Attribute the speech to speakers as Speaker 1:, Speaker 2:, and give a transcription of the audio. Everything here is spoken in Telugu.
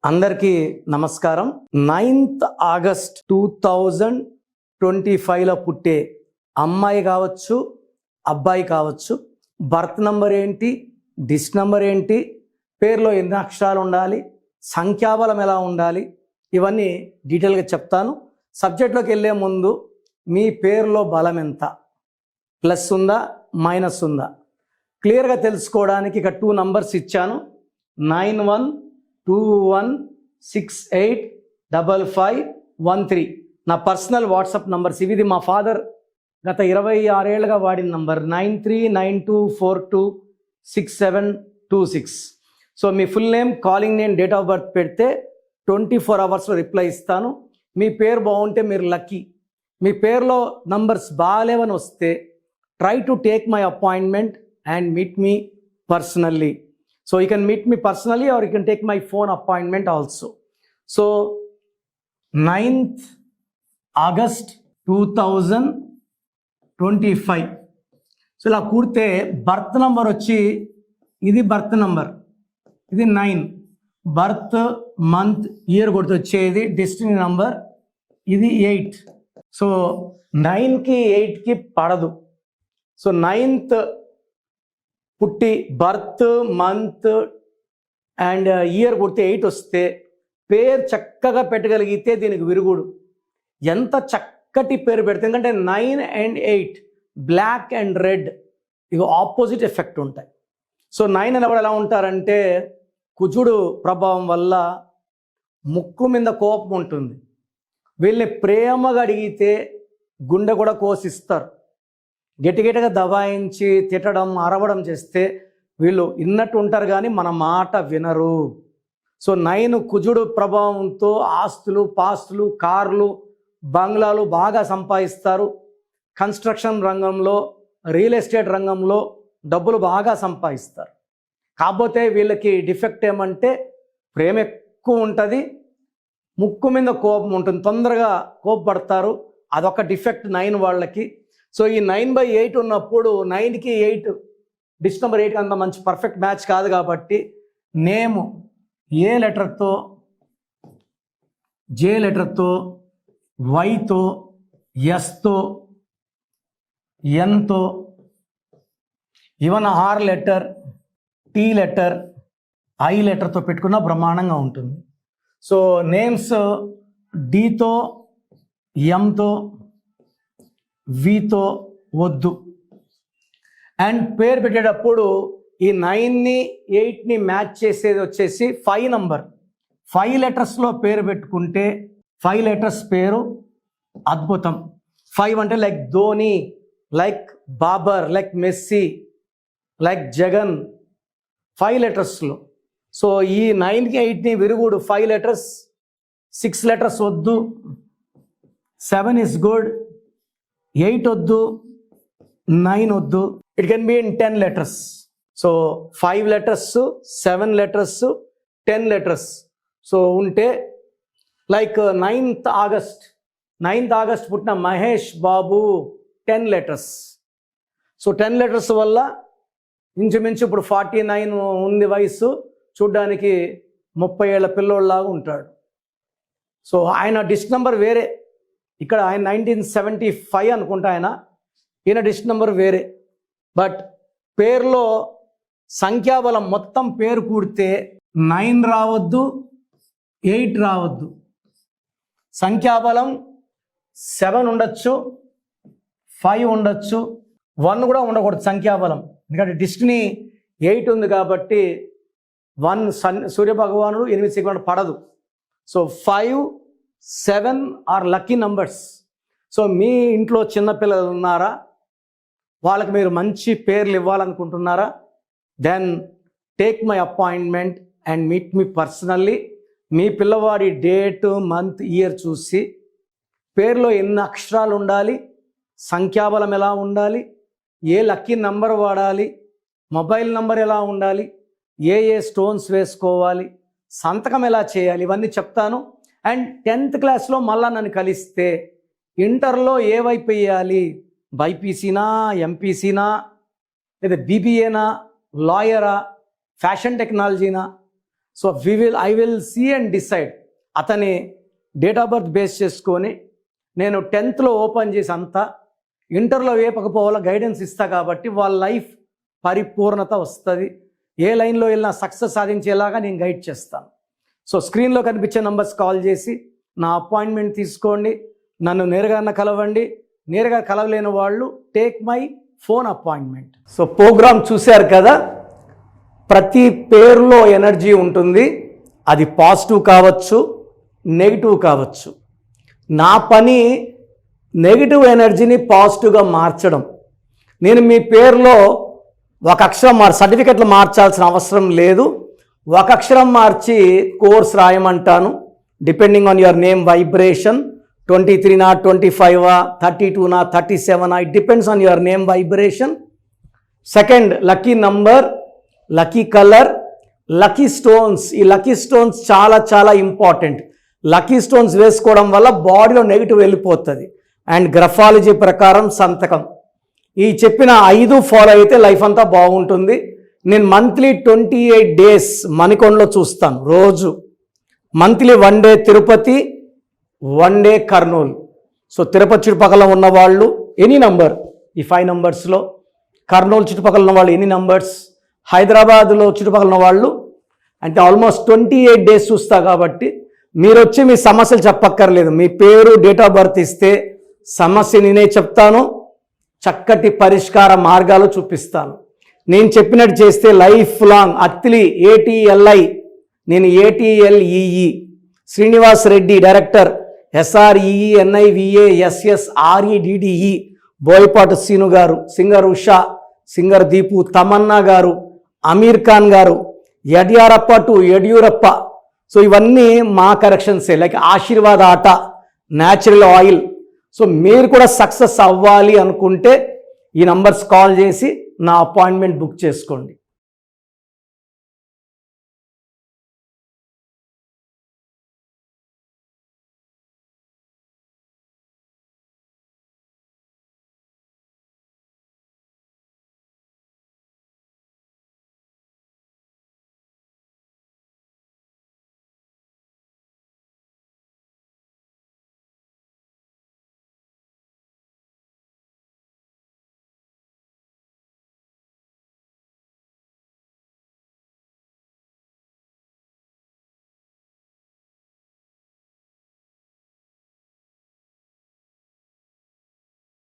Speaker 1: అందరికీ నమస్కారం. 9th ఆగస్ట్ 2025లో పుట్టే అమ్మాయి కావచ్చు, అబ్బాయి కావచ్చు, బర్త్ నంబర్ ఏంటి, డిస్ నంబర్ ఏంటి, పేరులో ఎన్ని అక్షరాలు ఉండాలి, సంఖ్యాబలం ఎలా ఉండాలి, ఇవన్నీ డీటెయిల్గా చెప్తాను. సబ్జెక్ట్లోకి వెళ్ళే ముందు మీ పేరులో బలం ఎంత, ప్లస్ ఉందా మైనస్ ఉందా క్లియర్గా తెలుసుకోవడానికి ఇక 2 నంబర్స్ ఇచ్చాను. 9121685513 నా పర్సనల్ వాట్సాప్ నంబర్స్. ఇది మా ఫాదర్ గత 26 ఏళ్ళుగా వాడిన number 9392426726. So me full name, calling name, date of birth పెడితే 24 అవర్స్లో రిప్లై ఇస్తాను. మీ పేరు బాగుంటే మీరు లక్కీ. మీ పేరులో నంబర్స్ బాగాలేవని వస్తే try to take my appointment and meet me personally. So you can meet me personally or you can take my phone appointment also. So 9th August 2025. So ఇలా కూడితే బర్త్ నంబర్ వచ్చి ఇది బర్త్ నంబర్, ఇది 9. బర్త్ మంత్ ఇయర్ కొడితే వచ్చేది డెస్టినీ నంబర్, ఇది 8. సో 9కి 8కి పడదు. సో 9th పుట్టి బర్త్ మంత్ అండ్ ఇయర్ కొడితే 8 వస్తే పేరు చక్కగా పెట్టగలిగితే దీనికి విరుగుడు. ఎంత చక్కటి పేరు పెడితే, ఎందుకంటే 9 and 8 బ్లాక్ అండ్ రెడ్ ఇవి ఆపోజిట్ ఎఫెక్ట్ ఉంటాయి. సో 9 అనేవాడు ఎలా ఉంటారంటే కుజుడు ప్రభావం వల్ల ముక్కు మీద కోపం ఉంటుంది. వీళ్ళని ప్రేమగా అడిగితే గుండె కూడా కోసిస్తారు. గట్టిగా దబాయించి తిట్టడం, అరవడం చేస్తే వీళ్ళు ఇన్నట్టు ఉంటారు కానీ మన మాట వినరు. సో 9 కుజుడు ప్రభావంతో ఆస్తులు, పాస్తులు, కార్లు, బంగ్లాలు బాగా సంపాదిస్తారు. కన్స్ట్రక్షన్ రంగంలో, రియల్ ఎస్టేట్ రంగంలో డబ్బులు బాగా సంపాదిస్తారు. కాకపోతే వీళ్ళకి డిఫెక్ట్ ఏమంటే ప్రేమ ఎక్కువ ఉంటుంది, ముక్కు మీద కోపం ఉంటుంది, తొందరగా కోపపడతారు. అదొక డిఫెక్ట్ 9 వాళ్ళకి. సో ఈ 9/8 ఉన్నప్పుడు 9కి 8 డిస్ నెంబర్ 8 అంత మంచి పర్ఫెక్ట్ మ్యాచ్ కాదు. కాబట్టి నేము ఏ లెటర్తో, జే లెటర్తో, వైతో, ఎస్తో, ఎన్తో, even R letter, T letter, I లెటర్తో పెట్టుకున్న బ్రహ్మాండంగా ఉంటుంది. సో నేమ్స్ డీతో, ఎంతో, వీతో వద్దు. అండ్ పేరు పెట్టేటప్పుడు ఈ 9ని 8ని మ్యాచ్ చేసేది వచ్చేసి 5 నంబర్. 5 లెటర్స్లో పేరు పెట్టుకుంటే 5 లెటర్స్ పేరు అద్భుతం. 5 అంటే like Dhoni, like Babar, like Messi, like Jagan, 5 లెటర్స్లో. సో ఈ 9కి 8ని విరుగుడు 5 లెటర్స్, 6 లెటర్స్ వద్దు, 7 is good, 8 వద్దు, 9 వద్దు. It can be in 10 letters. So 5 letters, 7 letters, 10 letters. So ఉంటే లైక్ 9th ఆగస్ట్ పుట్టిన Mahesh Babu 10 letters. So 10 letters వల్ల ఇంచుమించు ఇప్పుడు 49 ఉంది వయసు, చూడ్డానికి 30 ఏళ్ళ పిల్లోళ్ళలాగా ఉంటాడు. సో ఆయన డిస్ నెంబర్ వేరే. ఇక్కడ ఆయన 1975 అనుకుంటా ఆయన, ఈయన డిస్ నెంబర్ వేరే. బట్ పేరులో సంఖ్యాబలం మొత్తం పేరు కూడితే 9 రావద్దు, 8 రావద్దు. సంఖ్యాబలం 7 ఉండొచ్చు, 5 ఉండొచ్చు, 1 కూడా ఉండకూడదు సంఖ్యాబలం. ఎందుకంటే డిస్టినీ 8 ఉంది కాబట్టి 1 సూర్యభగవానుడు 8 సెకండ్ పడదు. So 5, 7 are lucky numbers. So మీ ఇంట్లో చిన్నపిల్లలు ఉన్నారా, వాళ్ళకి మీరు మంచి పేర్లు ఇవ్వాలనుకుంటున్నారా, then take my appointment and meet me personally. మీ పిల్లవాడి డేట్, మంత్, ఇయర్ చూసి పేరులో ఎన్ని అక్షరాలు ఉండాలి, సంఖ్యాబలం ఎలా ఉండాలి, ఏ లక్కీ నంబర్ వాడాలి, మొబైల్ నంబర్ ఎలా ఉండాలి, ఏ స్టోన్స్ వేసుకోవాలి, సంతకం ఎలా చేయాలి, ఇవన్నీ చెప్తాను. అండ్ 10th క్లాస్లో మళ్ళా నన్ను కలిస్తే ఇంటర్లో ఏ వైపు వేయాలి, బైపీసీనా, ఎంపీసీనా, లేదా బీబీఏనా, లాయరా, ఫ్యాషన్ టెక్నాలజీనా. So I will see and decide. అతని డేట్ ఆఫ్ బర్త్ బేస్ చేసుకొని నేను 10th ఓపెన్ చేసి అంతా ఇంటర్లో వేపకపోవాలో గైడెన్స్ ఇస్తా కాబట్టి వాళ్ళ లైఫ్ పరిపూర్ణత వస్తుంది. ఏ లైన్లో వెళ్ళినా సక్సెస్ సాధించేలాగా నేను గైడ్ చేస్తాను. సో స్క్రీన్లో కనిపించే నంబర్స్ కాల్ చేసి నా అపాయింట్మెంట్ తీసుకోండి. నన్ను నేరుగా కలవండి. నేరుగా కలవలేని వాళ్ళు take my phone appointment. So programme చూశారు కదా, ప్రతి పేరులో ఎనర్జీ ఉంటుంది. అది పాజిటివ్ కావచ్చు, నెగిటివ్ కావచ్చు. నా పని నెగిటివ్ ఎనర్జీని పాజిటివ్గా మార్చడం. నేను మీ పేరులో ఒక అక్షరం సర్టిఫికెట్లు మార్చాల్సిన అవసరం లేదు. ఒక అక్షరం మార్చి కోర్స్ రాయమంటాను. Depending on your name vibration 23 25 32 37 it depends on your name vibration. Second, lucky number, lucky colour, lucky stones. ఈ లక్కీ స్టోన్స్ చాలా చాలా ఇంపార్టెంట్. లక్కీ స్టోన్స్ వేసుకోవడం వల్ల బాడీలో నెగిటివ్ వెళ్ళిపోతుంది. అండ్ గ్రఫాలజీ ప్రకారం సంతకం. ఈ చెప్పిన 5 ఫాలో అయితే లైఫ్ అంతా బాగుంటుంది. నేను మంత్లీ 28 days మణికొండలో చూస్తాను రోజు. Monthly 1 day Tirupati, 1 day Kurnool. So Tirupati చుట్టుపక్కల ఉన్నవాళ్ళు ఎనీ నంబర్, ఈ 5 numbers, కర్నూలు చుట్టుపక్కల ఉన్న వాళ్ళు ఎనీ నంబర్స్, హైదరాబాద్లో చుట్టుపక్కల ఉన్న వాళ్ళు అంటే ఆల్మోస్ట్ 28 days చూస్తా. కాబట్టి మీరు వచ్చి మీ సమస్యలు చెప్పక్కర్లేదు. మీ పేరు, డేట్ ఆఫ్ బర్త్ ఇస్తే సమస్య నేనే చెప్తాను, చక్కటి పరిష్కార మార్గాలు చూపిస్తాను. నేను చెప్పినట్టు చేస్తే లైఫ్ లాంగ్. అత్తిలి ATLI, నేను ATLEE, Srinivas Reddy director, SREENIVASSREDDE, Boyapatu Seenu garu, singer Usha, singer Deepu, Tamannaah garu, Aamir Khan గారు, యడ్యారప్ప టు యడ్యూరప్ప. సో ఇవన్నీ మా కరెక్షన్సే. లైక్ ఆశీర్వాద ఆట, న్యాచురల్ ఆయిల్. సో మీరు కూడా సక్సెస్ అవ్వాలి అనుకుంటే ఈ నంబర్స్ కాల్ చేసి నా అపాయింట్మెంట్ బుక్ చేసుకోండి.